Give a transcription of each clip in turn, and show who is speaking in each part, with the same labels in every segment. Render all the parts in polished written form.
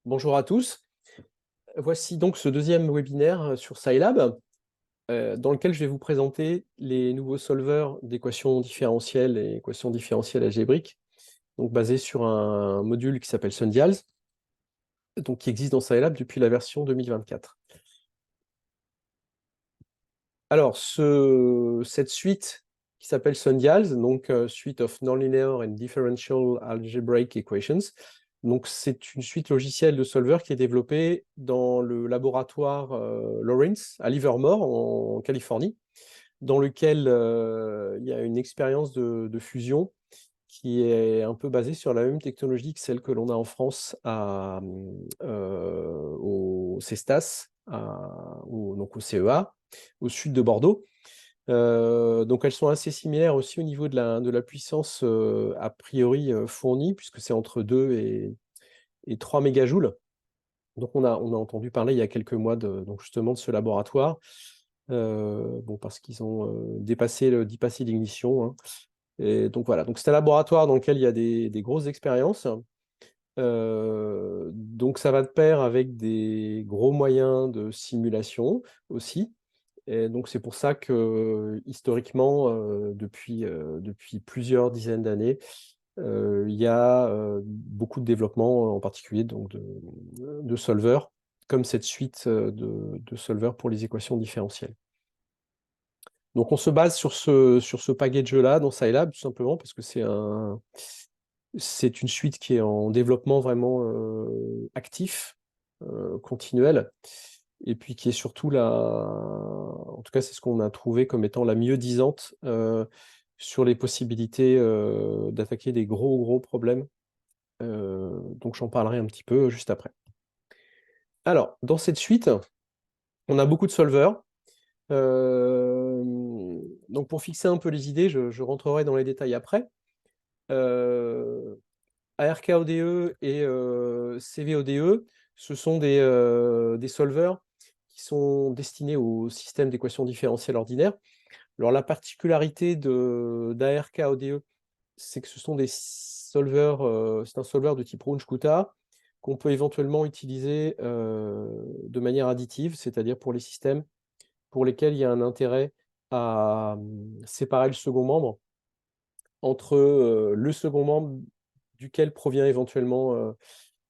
Speaker 1: Bonjour à tous. Voici donc ce deuxième webinaire sur Scilab, dans lequel je vais vous présenter les nouveaux solvers d'équations différentielles et équations différentielles algébriques, donc basés sur un module qui s'appelle SunDials, donc qui existe dans Scilab depuis la version 2024. Alors, cette suite qui s'appelle SunDials, donc Suite of Nonlinear and Differential Algebraic Equations, donc c'est une suite logicielle de solver qui est développée dans le laboratoire Lawrence à Livermore en Californie, dans lequel il y a une expérience de fusion qui est un peu basée sur la même technologie que celle que l'on a en France au CESTAS, donc au CEA, au sud de Bordeaux. Donc elles sont assez similaires aussi au niveau de la puissance a priori fournie, puisque c'est entre 2 et 3 mégajoules. Donc on a entendu parler il y a quelques mois donc justement de ce laboratoire, bon, parce qu'ils ont dépassé l'ignition, hein. Et donc voilà, donc c'est un laboratoire dans lequel il y a des grosses expériences. Donc ça va de pair avec des gros moyens de simulation aussi. Et donc c'est pour ça que historiquement, depuis plusieurs dizaines d'années, il y a beaucoup de développement, en particulier donc de solvers, comme cette suite de solvers pour les équations différentielles. Donc on se base sur ce package-là dans Scilab, tout simplement, parce que c'est une suite qui est en développement vraiment actif, continuel, et puis qui est surtout en tout cas c'est ce qu'on a trouvé comme étant la mieux disante sur les possibilités d'attaquer des gros problèmes. Donc j'en parlerai un petit peu juste après. Alors, dans cette suite, on a beaucoup de solvers. Euh, donc pour fixer un peu les idées, je rentrerai dans les détails après. ARKODE et CVODE, ce sont des solvers qui sont destinés au système d'équations différentielles ordinaires. Alors la particularité d'ARKODE, c'est que ce sont des solvers, c'est un solver de type Runge-Kutta qu'on peut éventuellement utiliser de manière additive, c'est-à-dire pour les systèmes pour lesquels il y a un intérêt à séparer le second membre entre le second membre duquel provient éventuellement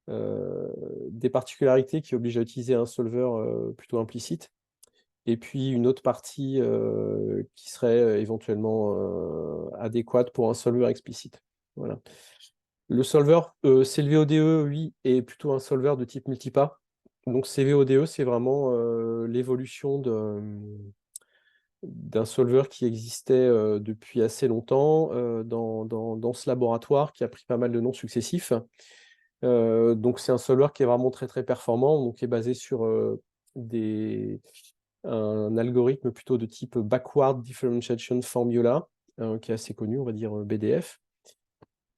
Speaker 1: des particularités qui obligent à utiliser un solver plutôt implicite, et puis une autre partie qui serait éventuellement adéquate pour un solver explicite. Voilà. Le solver CVODE, lui, est plutôt un solver de type multipas. Donc CVODE, c'est vraiment l'évolution d'un solver qui existait depuis assez longtemps dans ce laboratoire, qui a pris pas mal de noms successifs. Donc c'est un solver qui est vraiment très performant, donc qui est basé sur un algorithme plutôt de type Backward Differentiation Formula, qui est assez connu, on va dire BDF.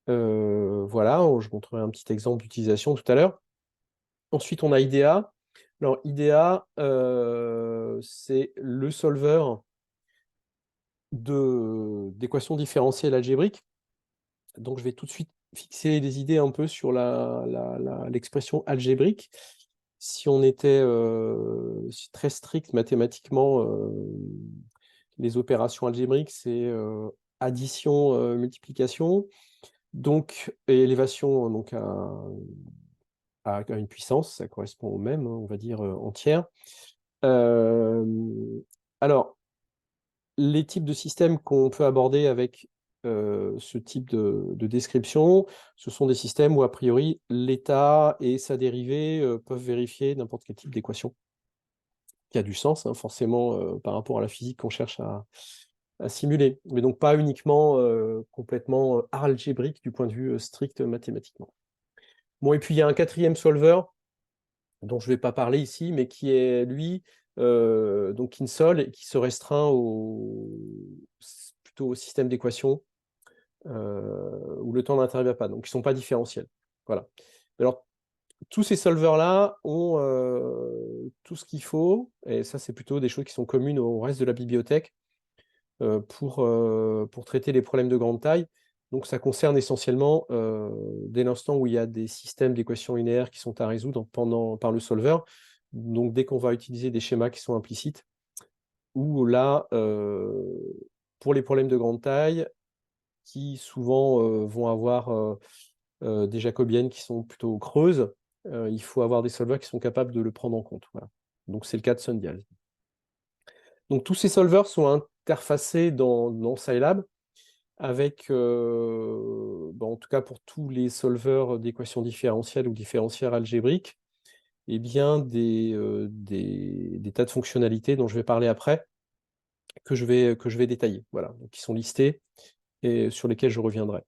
Speaker 1: Voilà, je montrerai un petit exemple d'utilisation tout à l'heure. Ensuite, on a IDEA. Alors, IDEA, c'est le solver d'équations différentielles algébriques. Donc, je vais tout de suite fixer des idées un peu sur l'expression algébrique. Si on était très strict mathématiquement, les opérations algébriques, c'est addition, multiplication, donc et élévation donc à une puissance, ça correspond au même, hein, on va dire entière. Euh, alors, les types de systèmes qu'on peut aborder avec ce type de description, ce sont des systèmes où, a priori, l'état et sa dérivée peuvent vérifier n'importe quel type d'équation, qui a du sens, hein, forcément, par rapport à la physique qu'on cherche à simuler, mais donc pas uniquement complètement algébrique du point de vue strict mathématiquement. Bon, et puis il y a un quatrième solver dont je ne vais pas parler ici, mais qui est, lui, donc Kinsol, et qui se restreint plutôt au système d'équations, où le temps n'intervient pas, donc ils ne sont pas différentiels. Voilà. Alors, tous ces solvers-là ont tout ce qu'il faut, et ça, c'est plutôt des choses qui sont communes au reste de la bibliothèque pour traiter les problèmes de grande taille. Donc, ça concerne essentiellement, dès l'instant où il y a des systèmes d'équations linéaires qui sont à résoudre par le solver, donc dès qu'on va utiliser des schémas qui sont implicites, ou là, pour les problèmes de grande taille, qui souvent vont avoir des jacobiennes qui sont plutôt creuses, il faut avoir des solvers qui sont capables de le prendre en compte. Voilà. Donc, c'est le cas de Sundial. Donc, tous ces solvers sont interfacés dans Scilab avec, en tout cas pour tous les solvers d'équations différentielles ou différentielles algébriques, eh bien des tas de fonctionnalités dont je vais parler après, que je vais détailler, voilà, donc qui sont listés et sur lesquels je reviendrai.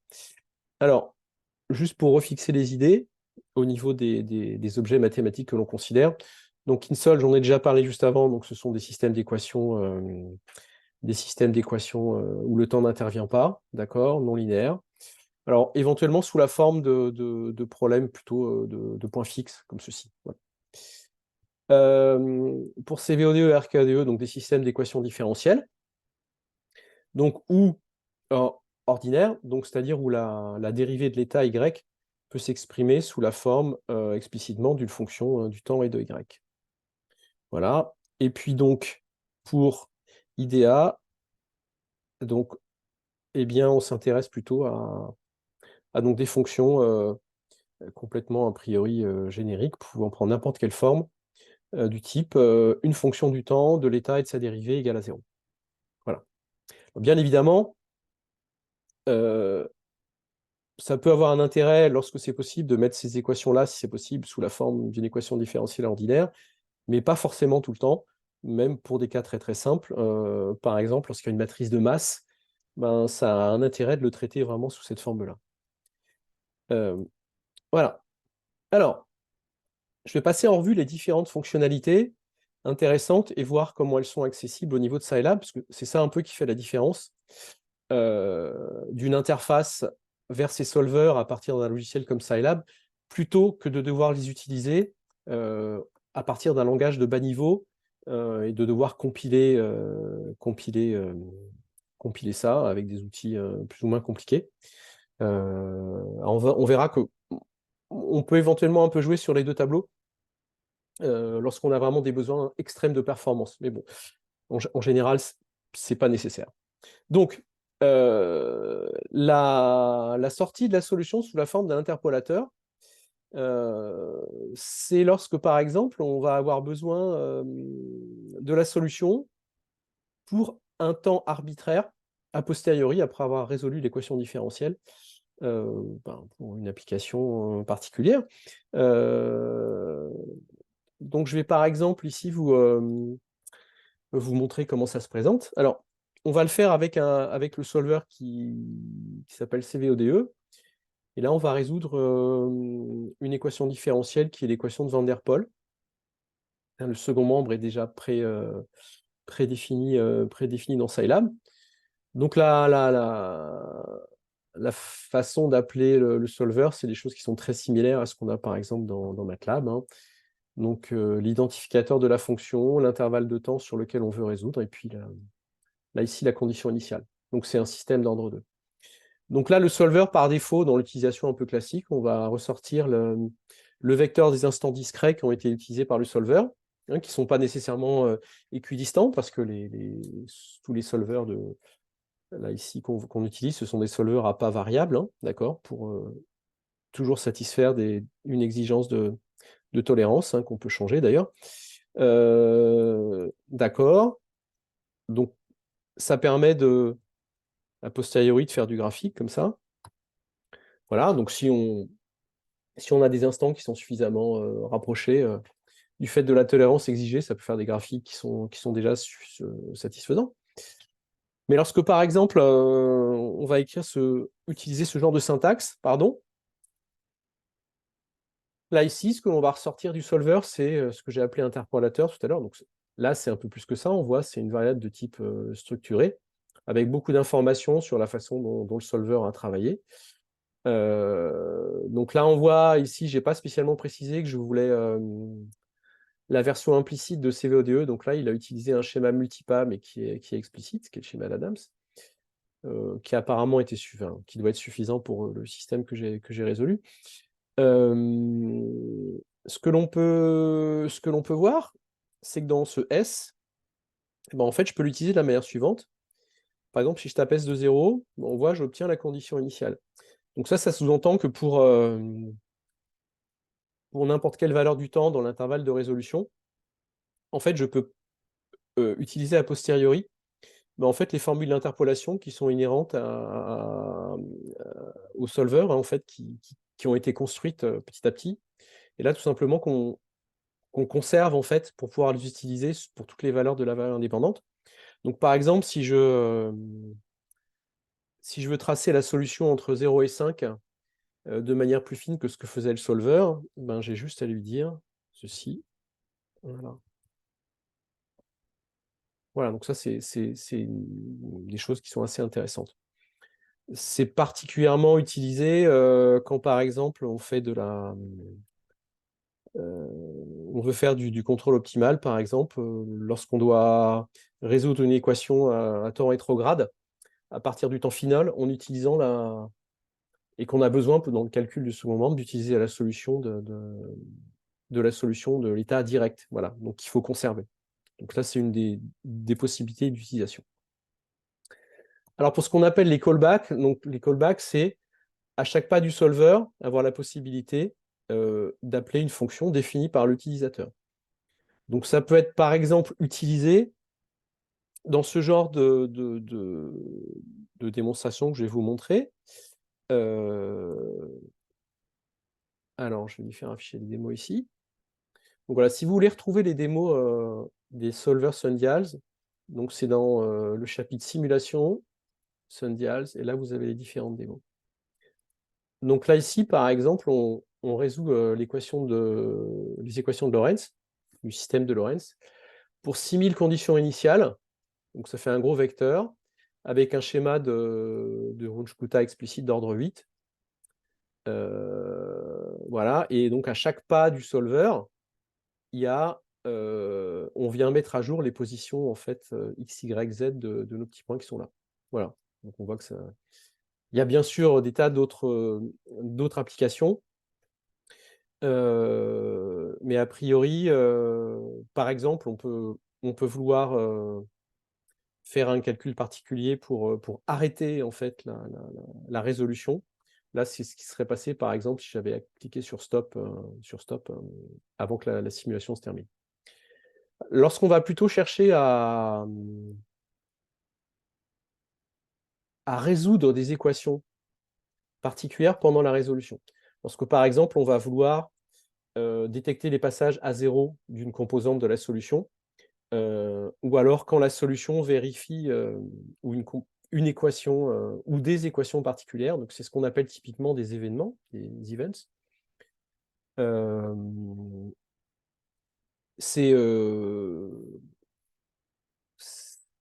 Speaker 1: Alors, juste pour refixer les idées, au niveau des objets mathématiques que l'on considère, donc INSOL, j'en ai déjà parlé juste avant, donc ce sont des systèmes d'équations où le temps n'intervient pas, d'accord, non linéaires. Alors, éventuellement sous la forme de problèmes plutôt de points fixes, comme ceci. Voilà. Pour CVODE et RKDE, donc des systèmes d'équations différentielles, donc où ordinaire, donc c'est-à-dire où la dérivée de l'état y peut s'exprimer sous la forme explicitement d'une fonction du temps et de y. Voilà. Et puis donc, pour IDEA, donc, eh bien, on s'intéresse plutôt à donc des fonctions complètement a priori génériques, pouvant prendre n'importe quelle forme, du type une fonction du temps, de l'état et de sa dérivée égale à 0. Voilà. Bien évidemment, ça peut avoir un intérêt, lorsque c'est possible, de mettre ces équations-là, si c'est possible, sous la forme d'une équation différentielle ordinaire, mais pas forcément tout le temps, même pour des cas très très simples. Par exemple, lorsqu'il y a une matrice de masse, ben, ça a un intérêt de le traiter vraiment sous cette forme-là. Voilà. Alors, je vais passer en revue les différentes fonctionnalités intéressantes et voir comment elles sont accessibles au niveau de Scilab, parce que c'est ça un peu qui fait la différence d'une interface vers ces solvers à partir d'un logiciel comme Scilab, plutôt que de devoir les utiliser à partir d'un langage de bas niveau et de devoir compiler ça avec des outils plus ou moins compliqués. On verra que on peut éventuellement un peu jouer sur les deux tableaux lorsqu'on a vraiment des besoins extrêmes de performance. Mais bon, en général, c'est pas nécessaire. Donc, la sortie de la solution sous la forme d'un interpolateur, c'est lorsque, par exemple, on va avoir besoin de la solution pour un temps arbitraire, a posteriori, après avoir résolu l'équation différentielle, pour une application particulière. Donc, je vais par exemple ici vous montrer comment ça se présente. Alors, on va le faire avec le solver qui s'appelle CVODE. Et là, on va résoudre une équation différentielle qui est l'équation de Van der Pol. Le second membre est déjà prédéfini dans Scilab. Donc la façon d'appeler le solver, c'est des choses qui sont très similaires à ce qu'on a par exemple dans MATLAB. Hein. Donc l'identificateur de la fonction, l'intervalle de temps sur lequel on veut résoudre, et puis là ici la condition initiale. Donc c'est un système d'ordre 2. Donc là, le solver, par défaut, dans l'utilisation un peu classique, on va ressortir le vecteur des instants discrets qui ont été utilisés par le solver, hein, qui ne sont pas nécessairement équidistants, parce que tous les solvers là ici qu'on utilise, ce sont des solvers à pas variables, hein, d'accord, pour toujours satisfaire une exigence de tolérance, hein, qu'on peut changer d'ailleurs. D'accord. Donc ça permet a posteriori de faire du graphique comme ça. Voilà, donc si on a des instants qui sont suffisamment rapprochés du fait de la tolérance exigée, ça peut faire des graphiques qui sont déjà satisfaisants. Mais lorsque, par exemple, on va utiliser ce genre de syntaxe, pardon, là, ici, ce que l'on va ressortir du solver, c'est ce que j'ai appelé interpolateur tout à l'heure. Donc là, c'est un peu plus que ça. On voit, c'est une variable de type structuré, avec beaucoup d'informations sur la façon dont le solver a travaillé. Donc là, on voit, ici, je n'ai pas spécialement précisé que je voulais la version implicite de CVODE. Donc là, il a utilisé un schéma multipas, mais qui est explicite, qui est le schéma d'Adams. qui apparemment était qui doit être suffisant pour le système que j'ai résolu. Ce que l'on peut voir, c'est que dans ce S, eh ben, en fait, je peux l'utiliser de la manière suivante. Par exemple, si je tape S de 0, on voit, j'obtiens la condition initiale. Donc ça sous-entend que pour n'importe quelle valeur du temps dans l'intervalle de résolution, en fait, je peux utiliser a posteriori en fait, les formules d'interpolation qui sont inhérentes au solver, hein, en fait, qui ont été construites petit à petit. Et là, tout simplement, qu'on conserve, en fait, pour pouvoir les utiliser pour toutes les valeurs de la valeur indépendante. Donc, par exemple, si je veux tracer la solution entre 0 et 5 de manière plus fine que ce que faisait le solver, ben, j'ai juste à lui dire ceci. Voilà. Voilà, donc ça, c'est des choses qui sont assez intéressantes. C'est particulièrement utilisé quand, par exemple, on fait on veut faire du contrôle optimal, par exemple, lorsqu'on doit résoudre une équation à temps rétrograde, à partir du temps final, en utilisant et qu'on a besoin, dans le calcul du second membre, d'utiliser la solution de la solution de l'état direct. Voilà, donc il faut conserver. Donc ça, c'est une des possibilités d'utilisation. Alors pour ce qu'on appelle les callbacks, donc les callbacks, c'est à chaque pas du solver, avoir la possibilité d'appeler une fonction définie par l'utilisateur. Donc ça peut être par exemple utilisé dans ce genre de démonstration que je vais vous montrer. Alors, je vais lui faire afficher les démos ici. Donc voilà, si vous voulez retrouver les démos des solvers Sundials, donc c'est dans le chapitre simulation, Sundials, et là vous avez les différentes démos. Donc là ici, par exemple, on résout les équations de Lorentz, du système de Lorentz, pour 6000 conditions initiales. Donc ça fait un gros vecteur, avec un schéma de Runge-Kutta explicite d'ordre 8. Voilà, et donc à chaque pas du solver, on vient mettre à jour les positions en fait x, y, z de nos petits points qui sont là. Voilà, donc on voit que ça. Il y a bien sûr des tas d'autres applications, mais a priori, par exemple, on peut vouloir faire un calcul particulier pour arrêter en fait la résolution. Là, c'est ce qui serait passé, par exemple, si j'avais cliqué sur stop, avant que la simulation se termine. Lorsqu'on va plutôt chercher à résoudre des équations particulières pendant la résolution, lorsque, par exemple, on va vouloir détecter les passages à zéro d'une composante de la solution, ou alors quand la solution vérifie ou une équation ou des équations particulières, donc c'est ce qu'on appelle typiquement des événements, des events.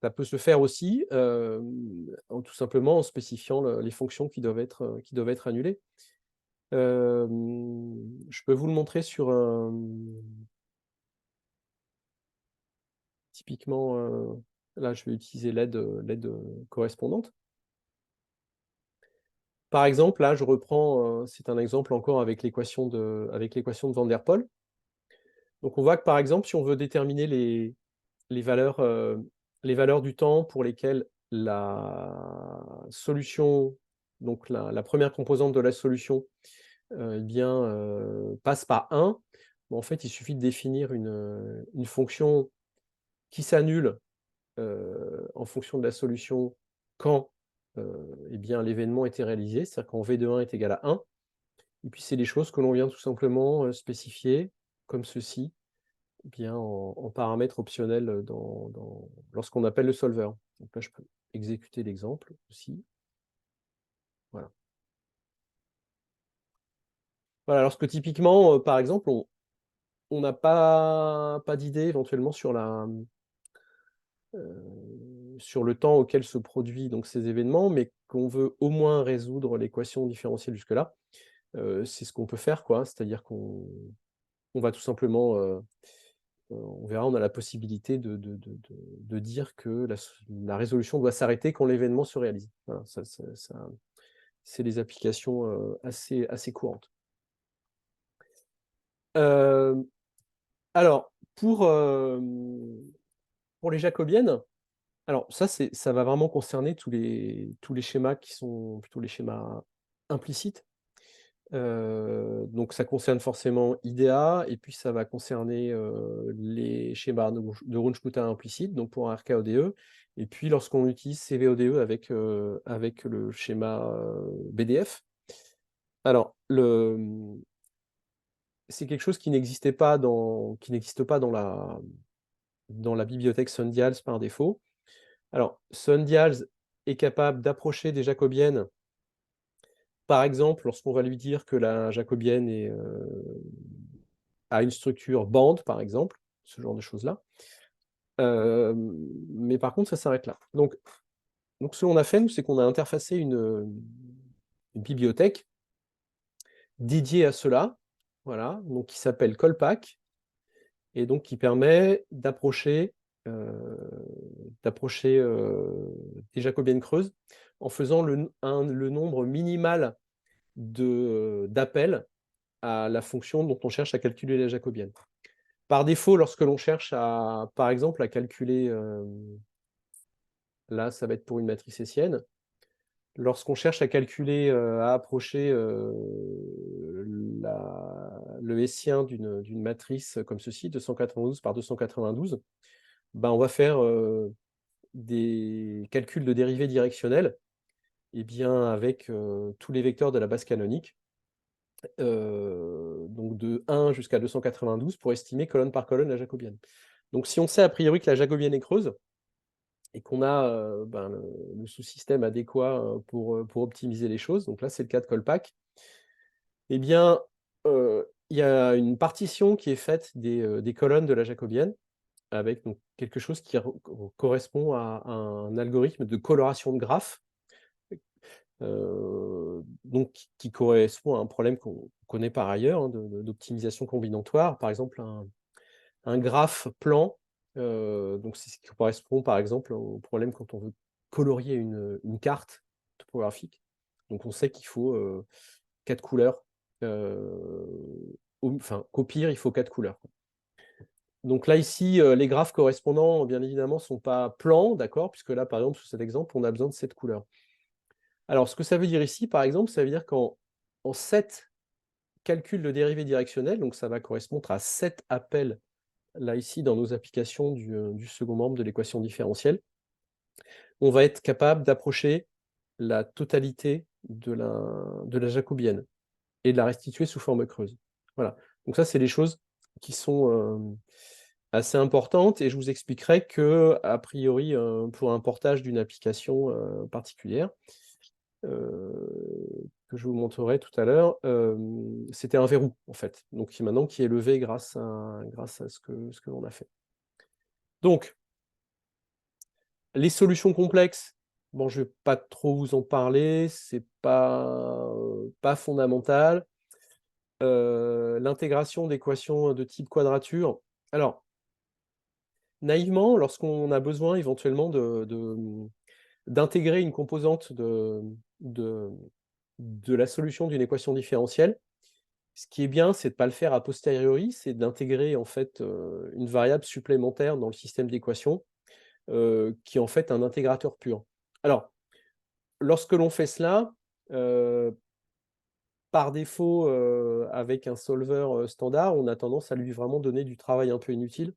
Speaker 1: Ça peut se faire aussi tout simplement en spécifiant les fonctions qui doivent être annulées. Je peux vous le montrer sur typiquement, là je vais utiliser l'aide correspondante. Par exemple, là je reprends, c'est un exemple encore avec l'équation de Van der Pol. Donc on voit que par exemple, si on veut déterminer les valeurs du temps pour lesquelles la solution, donc la première composante de la solution, eh bien, passe par 1, en fait, il suffit de définir une fonction qui s'annule en fonction de la solution quand eh bien, l'événement était réalisé, c'est-à-dire quand v de 1 est égal à 1. Et puis, c'est des choses que l'on vient tout simplement spécifier, comme ceci, bien en paramètre optionnel lorsqu'on appelle le solver. Donc là, je peux exécuter l'exemple aussi. Voilà. Voilà, lorsque typiquement, par exemple, on n'a pas d'idée éventuellement sur sur le temps auquel se produisent donc ces événements, mais qu'on veut au moins résoudre l'équation différentielle jusque-là, c'est ce qu'on peut faire, quoi. C'est-à-dire qu'on va tout simplement on verra, on a la possibilité de dire que la résolution doit s'arrêter quand l'événement se réalise. Voilà, c'est des applications assez courantes. Alors, pour les jacobiennes, alors ça va vraiment concerner tous les schémas qui sont plutôt les schémas implicites. Donc ça concerne forcément IDEA et puis ça va concerner, les schémas de Runge-Kutta implicites, donc pour un RKODE et puis lorsqu'on utilise CVODE avec le schéma, BDF. Alors c'est quelque chose qui n'existe pas dans la bibliothèque Sundials par défaut. Alors Sundials est capable d'approcher des jacobiennes. Par exemple, lorsqu'on va lui dire que la jacobienne a une structure bande, par exemple, ce genre de choses-là. Mais par contre, ça s'arrête là. Donc ce qu'on a fait, nous, c'est qu'on a interfacé une bibliothèque dédiée à cela, voilà, donc qui s'appelle Colpack, et donc qui permet d'approcher des jacobiennes creuses en faisant le nombre minimal d'appels à la fonction dont on cherche à calculer la jacobienne. Par défaut, lorsque l'on cherche par exemple, à calculer, là, ça va être pour une matrice hessienne, lorsqu'on cherche à calculer, à approcher le hessien d'une matrice comme ceci, 292 par 292, ben, on va faire des calculs de dérivée directionnelle, et bien avec tous les vecteurs de la base canonique, donc de 1 jusqu'à 292 pour estimer colonne par colonne la jacobienne. Donc si on sait a priori que la jacobienne est creuse et qu'on a ben, le sous-système adéquat pour optimiser les choses, donc là c'est le cas de Colpack, eh bien il y a une partition qui est faite des colonnes de la jacobienne avec donc, quelque chose qui correspond à un algorithme de coloration de graphes, donc qui correspond à un problème qu'on connaît par ailleurs, hein, d'optimisation combinatoire. Par exemple, un graphe plan, donc c'est ce qui correspond par exemple au problème quand on veut colorier une carte topographique. Donc on sait qu'il faut 4 couleurs, enfin qu'au pire il faut 4 couleurs. Donc là ici, les graphes correspondants bien évidemment sont pas plans, d'accord, puisque là par exemple sur cet exemple on a besoin de 7 couleurs. Alors ce que ça veut dire ici par exemple, ça veut dire qu'en 7 calculs de dérivée directionnelle, donc ça va correspondre à 7 appels là ici dans nos applications du second membre de l'équation différentielle, on va être capable d'approcher la totalité de la jacobienne et de la restituer sous forme creuse. Voilà, donc ça c'est des choses qui sont assez importantes et je vous expliquerai que, a priori, pour un portage d'une application particulière, que je vous montrerai tout à l'heure, c'était un verrou en fait, donc qui est levé grâce à ce que l'on a fait. Donc les solutions complexes, bon, je vais pas trop vous en parler, c'est pas fondamental. L'intégration d'équations de type quadrature. Alors, naïvement, lorsqu'on a besoin éventuellement d'intégrer une composante de la solution d'une équation différentielle, ce qui est bien, c'est de pas le faire a posteriori, c'est d'intégrer en fait, une variable supplémentaire dans le système d'équations, qui est en fait un intégrateur pur. Alors, lorsque l'on fait cela, par défaut, avec un solver standard, on a tendance à lui vraiment donner du travail un peu inutile.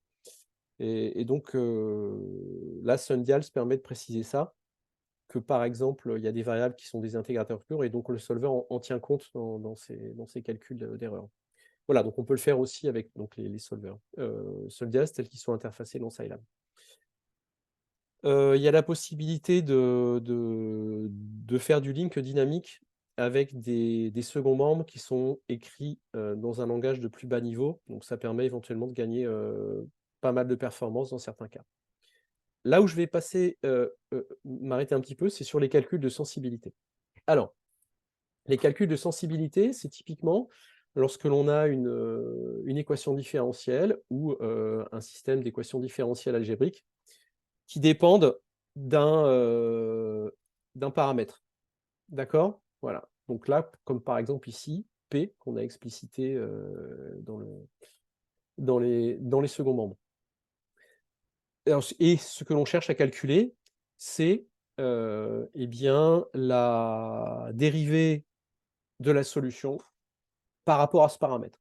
Speaker 1: Et donc, là, Sundials permet de préciser ça, que par exemple, il y a des variables qui sont des intégrateurs purs, et donc le solver en tient compte dans ses calculs d'erreur. Voilà, donc on peut le faire aussi avec donc, les solvers. Sundials tels qu'ils sont interfacés dans Scilab. Il y a la possibilité de faire du link dynamique avec des seconds membres qui sont écrits dans un langage de plus bas niveau. Donc ça permet éventuellement de gagner pas mal de performance dans certains cas. Là où je vais m'arrêter un petit peu, c'est sur les calculs de sensibilité. Alors, les calculs de sensibilité, c'est typiquement lorsque l'on a une équation différentielle ou un système d'équations différentielles algébriques qui dépendent d'un paramètre. D'accord? Voilà. Donc là, comme par exemple ici, P, qu'on a explicité dans les seconds membres. Alors, et ce que l'on cherche à calculer, c'est eh bien, la dérivée de la solution par rapport à ce paramètre.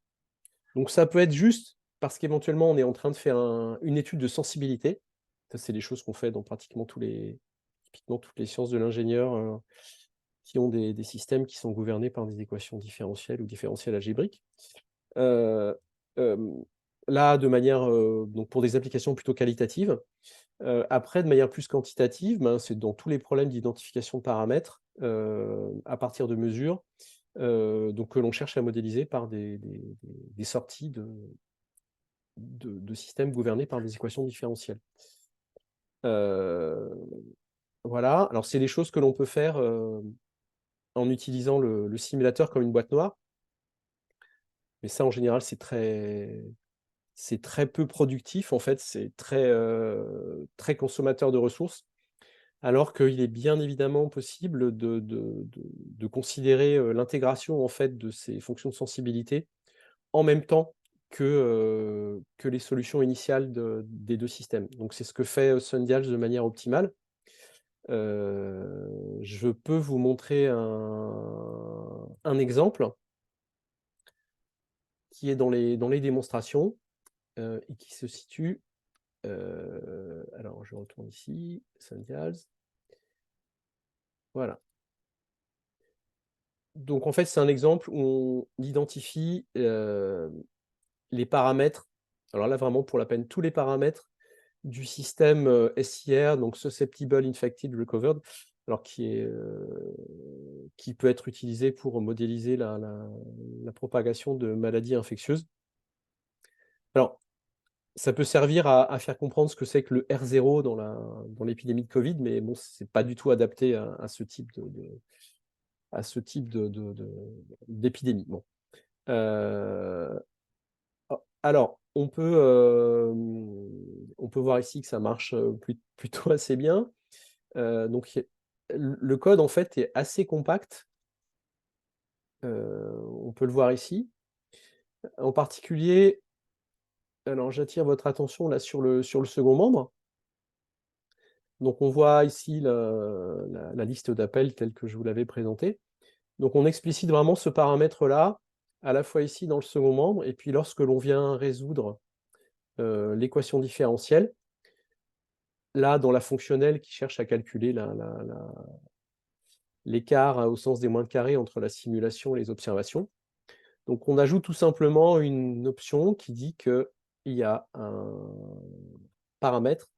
Speaker 1: Donc ça peut être juste parce qu'éventuellement on est en train de faire une étude de sensibilité. Ça, c'est des choses qu'on fait dans pratiquement typiquement toutes les sciences de l'ingénieur qui ont des systèmes qui sont gouvernés par des équations différentielles ou différentielles algébriques. Euh, euh, Là, de manière, donc pour des applications plutôt qualitatives. Après, de manière plus quantitative, ben, c'est dans tous les problèmes d'identification de paramètres à partir de mesures donc, que l'on cherche à modéliser par des sorties de systèmes gouvernés par des équations différentielles. Voilà, alors c'est des choses que l'on peut faire en utilisant le simulateur comme une boîte noire, mais ça en général c'est très peu productif, en fait, c'est très consommateur de ressources, alors qu'il est bien évidemment possible de considérer l'intégration en fait de ces fonctions de sensibilité en même temps que les solutions initiales des deux systèmes. Donc c'est ce que fait Sundials de manière optimale. Je peux vous montrer un exemple qui est dans les démonstrations et qui se situe. Alors je retourne ici, Sundials. Voilà. Donc en fait, c'est un exemple où on identifie les paramètres. Alors là, vraiment, pour la peine, tous les paramètres du système SIR, donc Susceptible Infected Recovered, alors qui peut être utilisé pour modéliser la propagation de maladies infectieuses. Alors, ça peut servir à faire comprendre ce que c'est que le R0 dans l'épidémie de Covid, mais bon, c'est pas du tout adapté à ce type d'épidémie. Bon. Alors, on peut voir ici que ça marche plutôt assez bien. Donc, le code, en fait, est assez compact. On peut le voir ici. En particulier, alors j'attire votre attention là sur le second membre. Donc, on voit ici la liste d'appels telle que je vous l'avais présentée. Donc, on explicite vraiment ce paramètre-là, à la fois ici dans le second membre, et puis lorsque l'on vient résoudre l'équation différentielle, là, dans la fonctionnelle qui cherche à calculer l'écart au sens des moindres carrés entre la simulation et les observations. Donc on ajoute tout simplement une option qui dit qu'il y a un paramètre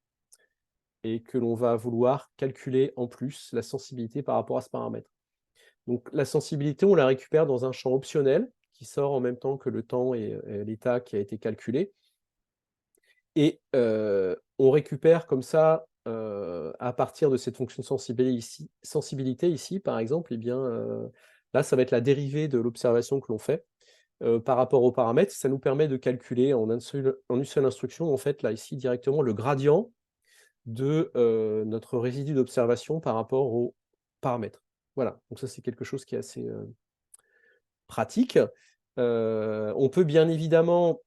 Speaker 1: et que l'on va vouloir calculer en plus la sensibilité par rapport à ce paramètre. Donc la sensibilité, on la récupère dans un champ optionnel qui sort en même temps que le temps et l'état qui a été calculé. Et on récupère comme ça, à partir de cette fonction de sensibilité ici, par exemple, eh bien, là, ça va être la dérivée de l'observation que l'on fait par rapport aux paramètres. Ça nous permet de calculer en une seule instruction, en fait, là, ici, directement, le gradient de notre résidu d'observation par rapport aux paramètres. Voilà, donc ça, c'est quelque chose qui est assez pratique. On peut bien évidemment,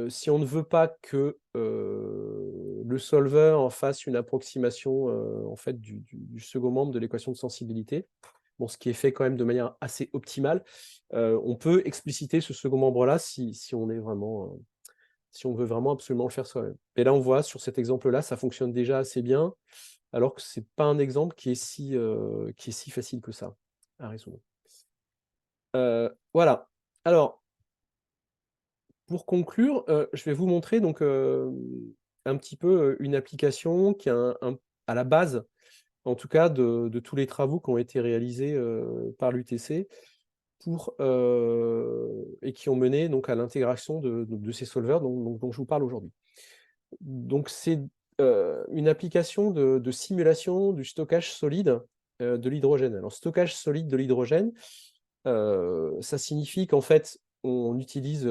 Speaker 1: si on ne veut pas que le solver en fasse une approximation en fait, du second membre de l'équation de sensibilité, bon, ce qui est fait quand même de manière assez optimale, on peut expliciter ce second membre-là si on est vraiment, si on veut vraiment absolument le faire soi-même. Et là, on voit sur cet exemple-là, ça fonctionne déjà assez bien, alors que c'est pas un exemple qui est si facile que ça à résoudre. Voilà. Alors, pour conclure, je vais vous montrer donc un petit peu une application qui est à la base, en tout cas, de tous les travaux qui ont été réalisés par l'UTC et qui ont mené donc à l'intégration de ces solvers dont je vous parle aujourd'hui. Donc, c'est une application de simulation du stockage solide de l'hydrogène. Alors, stockage solide de l'hydrogène, ça signifie qu'en fait, on utilise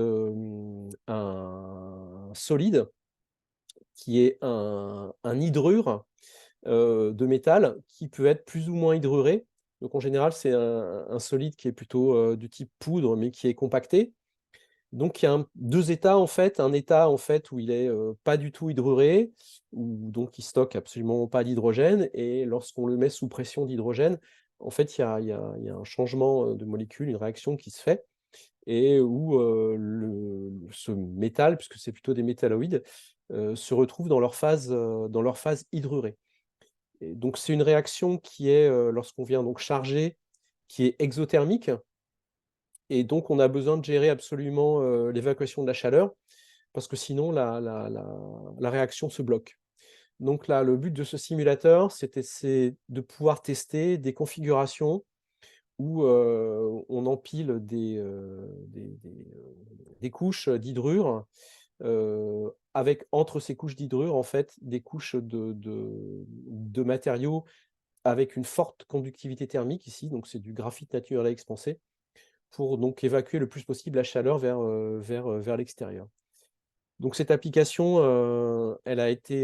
Speaker 1: un solide qui est un hydrure de métal qui peut être plus ou moins hydruré. Donc en général, c'est un solide qui est plutôt du type poudre, mais qui est compacté. Donc il y a deux états en fait. Un état en fait où il est pas du tout hydruré, où donc il stocke absolument pas d'hydrogène, et lorsqu'on le met sous pression d'hydrogène, en fait il y a un changement de molécule, une réaction qui se fait, et où ce métal, puisque c'est plutôt des métalloïdes, se retrouve dans leur phase hydrurée. Et donc c'est une réaction qui est, lorsqu'on vient donc charger, qui est exothermique, et donc on a besoin de gérer absolument l'évacuation de la chaleur, parce que sinon la réaction se bloque. Donc là, le but de ce simulateur, c'est de pouvoir tester des configurations où on empile des couches d'hydrure, avec entre ces couches d'hydrure, en fait, des couches de matériaux avec une forte conductivité thermique ici, donc c'est du graphite naturel expansé, pour donc évacuer le plus possible la chaleur vers l'extérieur. Donc cette application, elle a été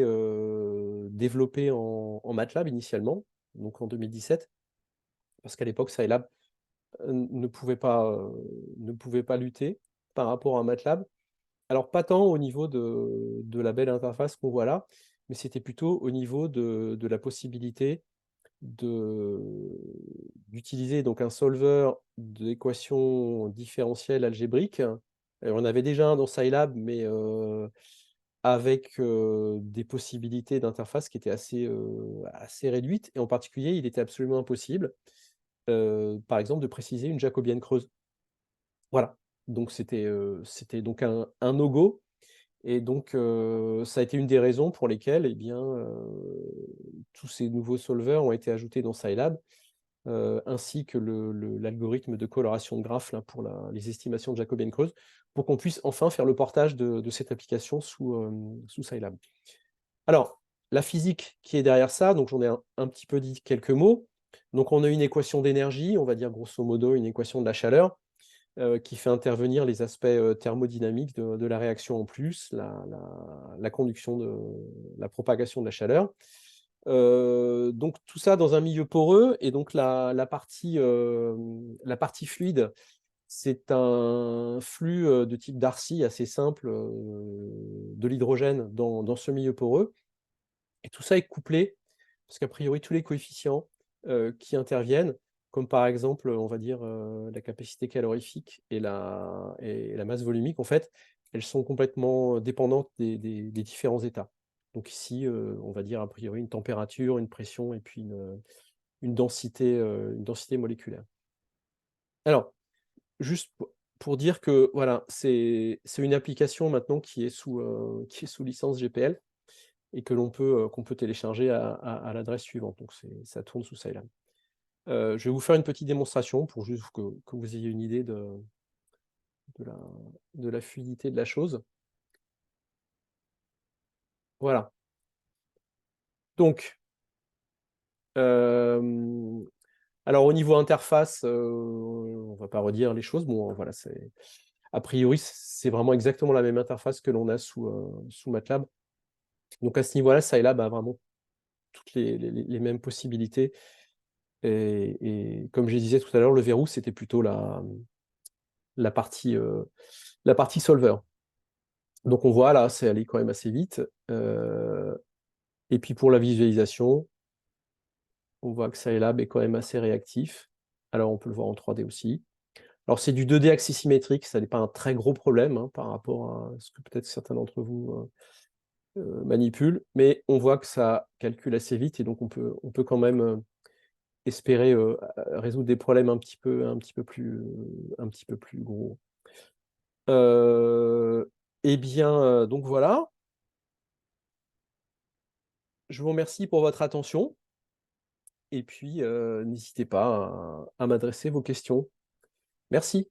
Speaker 1: développée en MATLAB initialement, donc en 2017, parce qu'à l'époque, Scilab ne pouvait pas lutter par rapport à MATLAB. Alors pas tant au niveau de la belle interface qu'on voit là, mais c'était plutôt au niveau de la possibilité d'utiliser donc un solver d'équations différentielles algébriques. Alors, on avait déjà un dans Scilab, mais avec des possibilités d'interface qui étaient assez réduites, et en particulier, il était absolument impossible, par exemple, de préciser une jacobienne creuse. Voilà, donc c'était donc un no-go, et donc ça a été une des raisons pour lesquelles, eh bien, tous ces nouveaux solvers ont été ajoutés dans Scilab, ainsi que l'algorithme de coloration de graphes là, pour les estimations de jacobienne creuse, pour qu'on puisse enfin faire le portage de cette application sous Scilab. Alors, la physique qui est derrière ça, donc j'en ai un petit peu dit quelques mots. Donc on a une équation d'énergie, on va dire grosso modo une équation de la chaleur, qui fait intervenir les aspects thermodynamiques de la réaction en plus, la conduction la propagation de la chaleur. Donc tout ça dans un milieu poreux, et donc la partie fluide, c'est un flux de type Darcy assez simple, de l'hydrogène dans ce milieu poreux, et tout ça est couplé, parce qu'a priori tous les coefficients qui interviennent, comme par exemple, on va dire, la capacité calorifique et la masse volumique, en fait, elles sont complètement dépendantes des différents états. Donc ici, on va dire a priori une température, une pression, et puis une densité moléculaire. Alors, juste pour dire que voilà, c'est une application maintenant qui est sous licence GPL, et qu'on peut télécharger à l'adresse suivante. Donc ça tourne sous Scilab. Je vais vous faire une petite démonstration pour juste que vous ayez une idée de la, de la fluidité de la chose. Voilà. Donc, alors au niveau interface, on va pas redire les choses. Bon, voilà, a priori, c'est vraiment exactement la même interface que l'on a sous MATLAB. Donc à ce niveau-là, Scilab a vraiment toutes les mêmes possibilités. Et comme je disais tout à l'heure, le verrou, c'était plutôt la partie solver. Donc on voit là, c'est allé quand même assez vite. Et puis pour la visualisation, on voit que Scilab est quand même assez réactif. Alors on peut le voir en 3D aussi. Alors c'est du 2D axisymétrique, ça n'est pas un très gros problème hein, par rapport à ce que peut-être certains d'entre vous manipulent, mais on voit que ça calcule assez vite, et donc on peut quand même espérer résoudre des problèmes un petit peu plus gros. Eh bien, donc voilà. Je vous remercie pour votre attention, et puis n'hésitez pas à m'adresser vos questions. Merci.